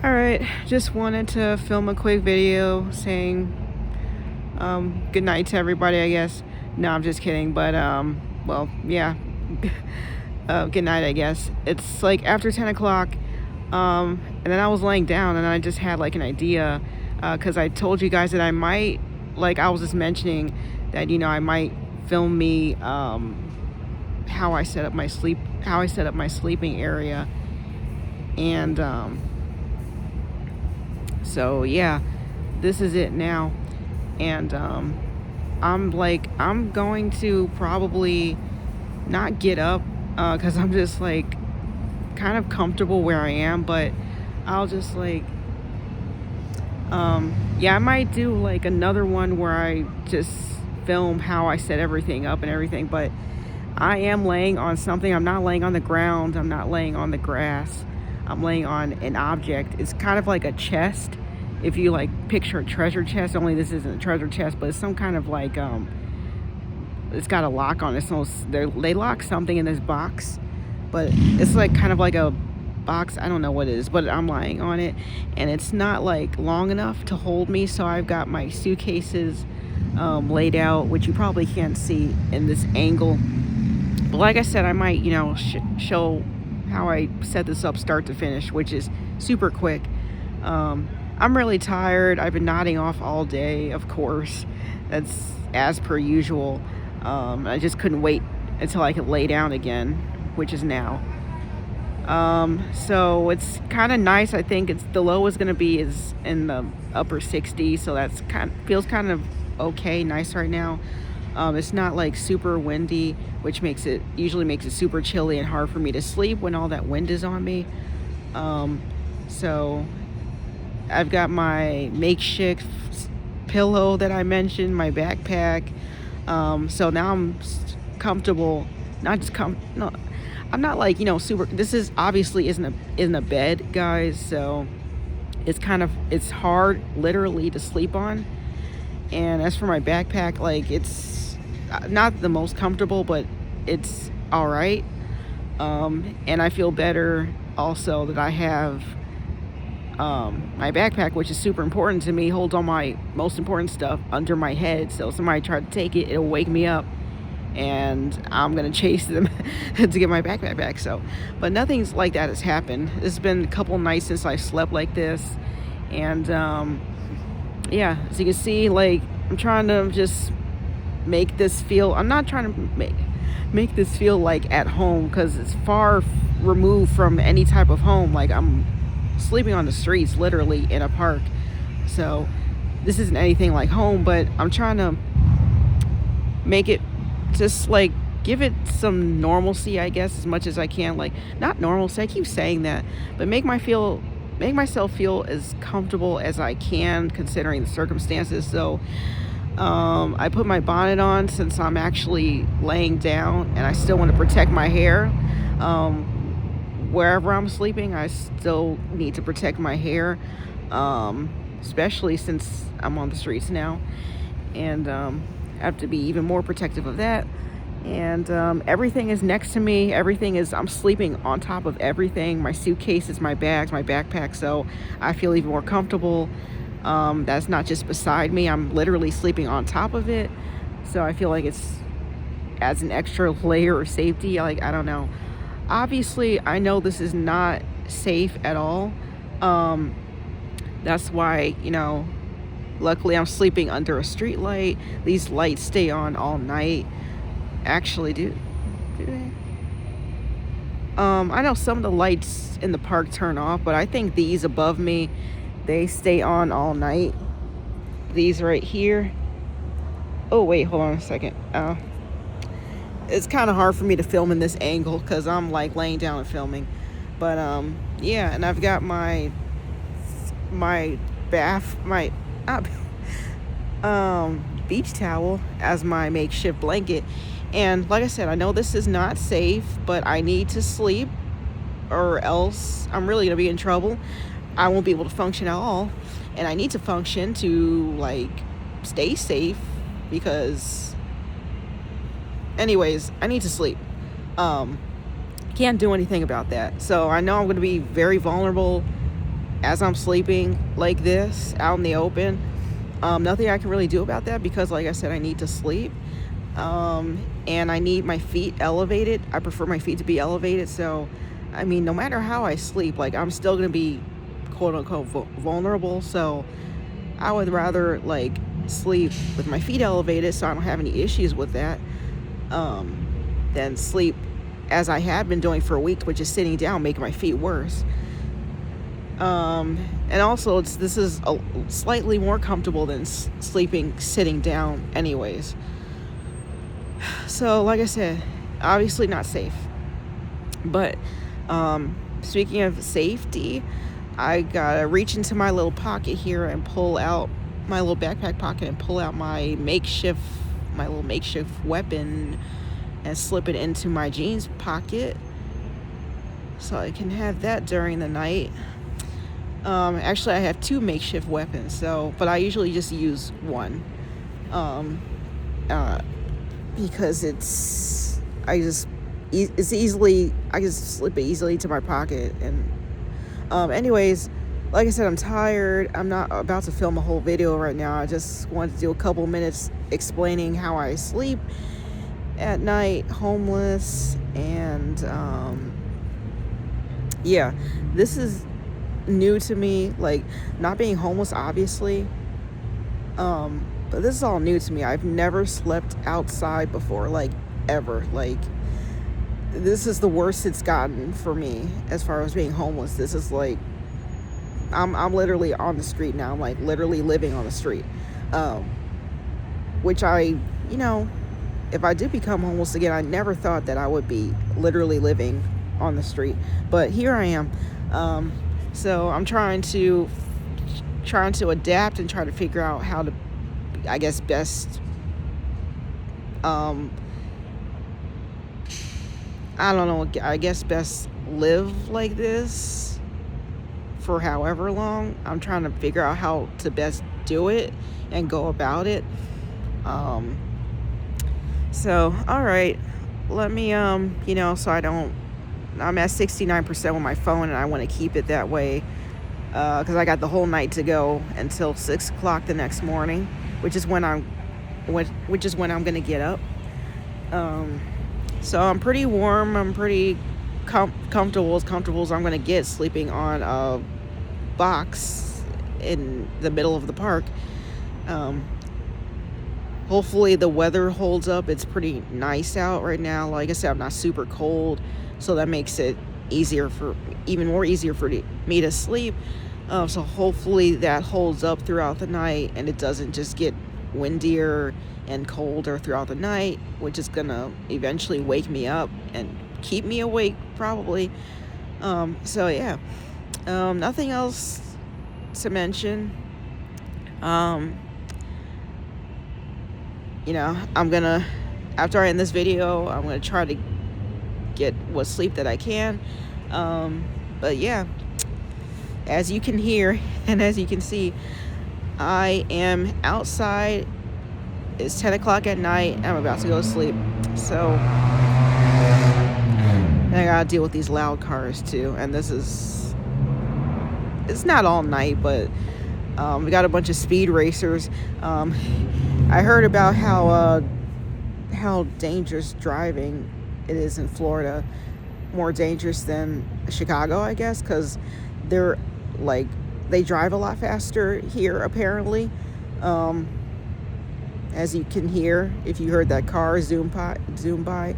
Alright, just wanted to film a quick video saying good night to everybody, I guess. No, I'm just kidding, but well, yeah. Good night, I guess. It's like after 10 o'clock, and then I was laying down and I just had like an idea, because I told you guys that I might, like I was just mentioning that, I might film me how I set up my sleeping area. And so yeah, this is it now. And I'm going to probably not get up, because I'm just like kind of comfortable where I am, but I'll just like yeah, I might do like another one where I just film how I set everything up and everything. But I am laying on something. I'm not laying on the ground, I'm not laying on the grass, I'm laying on an object. It's kind of like a chest. If you like picture a treasure chest, only this isn't a treasure chest, but it's some kind of like it's got a lock on it. So they lock something in this box, but it's like kind of like a box. I don't know what it is, but I'm lying on it, and it's not like long enough to hold me. So I've got my suitcases laid out, which you probably can't see in this angle. But like I said, I might, show how I set this up start to finish, which is super quick. I'm really tired. I've been nodding off all day, of course. That's as per usual. I just couldn't wait until I could lay down again, which is now. So it's kind of nice. I think the low is going to be is in the upper 60s, so that's feels kind of okay, nice right now. It's not like super windy, which usually makes it super chilly and hard for me to sleep when all that wind is on me. So I've got my makeshift pillow that I mentioned, my backpack. So now I'm comfortable. No, I'm not like, super. This is obviously isn't a bed, guys. So it's hard literally to sleep on. And as for my backpack, like it's not the most comfortable, but it's all right. And I feel better also that I have my backpack, which is super important to me, holds all my most important stuff under my head. So if somebody tried to take it, it'll wake me up, and I'm gonna chase them to get my backpack back. So, but nothing's like that has happened. It's been a couple nights since I slept like this, and yeah, as you can see, like I'm trying to just make this feel. I'm not trying to make this feel like at home, because it's far removed from any type of home. Like I'm sleeping on the streets, literally in a park. So this isn't anything like home, but I'm trying to make it just like give it some normalcy, I guess, as much as I can. Like not normalcy, I keep saying that, but make myself feel as comfortable as I can considering the circumstances. So I put my bonnet on since I'm actually laying down, and I still want to protect my hair. Wherever I'm sleeping, I still need to protect my hair, especially since I'm on the streets now, and I have to be even more protective of that. And everything is next to me. I'm sleeping on top of everything. My suitcases, my bags, my backpack, so I feel even more comfortable. That's not just beside me, I'm literally sleeping on top of it. So I feel like it's adds an extra layer of safety. Like, I don't know. Obviously, I know this is not safe at all. That's why, luckily I'm sleeping under a street light. These lights stay on all night. Actually, do they? I know some of the lights in the park turn off, but I think these above me, they stay on all night. These right here. Oh, wait, hold on a second. It's kind of hard for me to film in this angle because I'm like laying down and filming. But yeah, and I've got my beach towel as my makeshift blanket. And like I said, I know this is not safe, but I need to sleep, or else I'm really gonna be in trouble. I won't be able to function at all, and I need to function to like stay safe, because anyways, I need to sleep. Can't do anything about that. So I know I'm going to be very vulnerable as I'm sleeping like this out in the open. Nothing I can really do about that because, like I said, I need to sleep. And I need my feet elevated. I prefer my feet to be elevated. So, I mean, no matter how I sleep, like, I'm still going to be quote unquote vulnerable. So, I would rather like sleep with my feet elevated so I don't have any issues with that, than sleep as I have been doing for a week, which is sitting down, making my feet worse. And also, this is slightly more comfortable than sleeping sitting down, anyways. So, like I said, obviously not safe. But speaking of safety, I gotta reach into my little pocket here and pull out my little backpack pocket and pull out my little makeshift weapon and slip it into my jeans pocket so I can have that during the night. Actually, I have two makeshift weapons, but I usually just use one, because I can slip it easily to my pocket. And anyways, like I said, I'm tired. I'm not about to film a whole video right now. I just wanted to do a couple minutes explaining how I sleep at night, homeless, and yeah, this is new to me, like not being homeless, obviously, but this is all new to me. I've never slept outside before, like, ever. Like, this is the worst it's gotten for me as far as being homeless. This is like I'm literally on the street now. I'm like literally living on the street, which if I did become homeless again, I never thought that I would be literally living on the street, but here I am. So I'm trying to adapt and try to figure out how to, I guess, best, I don't know, I guess best live like this for however long. I'm trying to figure out how to best do it and go about it. So, all right, let me, I'm at 69% with my phone, and I want to keep it that way because I got the whole night to go until 6 o'clock the next morning, which is when I'm going to get up. So I'm pretty warm. I'm pretty comfortable as I'm going to get, sleeping on a box in the middle of the park. Hopefully the weather holds up. It's pretty nice out right now. Like I said, I'm not super cold, so that makes it even more easier for me to sleep. So hopefully that holds up throughout the night and it doesn't just get windier and colder throughout the night, which is gonna eventually wake me up and keep me awake probably. So yeah, nothing else to mention. After I end this video, I'm gonna try to get what sleep that I can. But yeah, as you can hear and as you can see, I am outside. It's 10 o'clock at night. I'm about to go to sleep. So I gotta deal with these loud cars too. And it's not all night, but we got a bunch of speed racers. I heard about how dangerous driving it is in Florida. More dangerous than Chicago, I guess, because they drive a lot faster here, apparently. As you can hear, if you heard that car zoom by.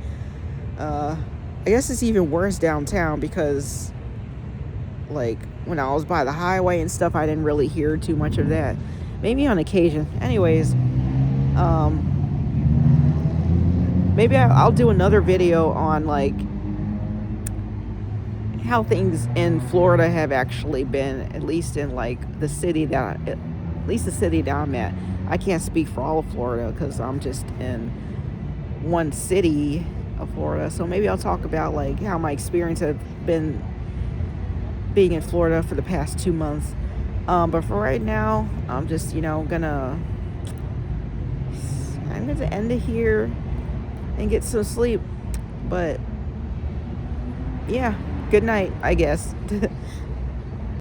I guess it's even worse downtown because, like, when I was by the highway and stuff, I didn't really hear too much of that. Maybe on occasion. Anyways, maybe I'll do another video on, like, how things in Florida have actually been, at least in, like, the city that I'm at. I can't speak for all of Florida because I'm just in one city of Florida. So maybe I'll talk about, like, how my experience have been being in Florida for the past 2 months. But for right now, I'm just, I'm gonna end it here and get some sleep. But yeah, good night, I guess.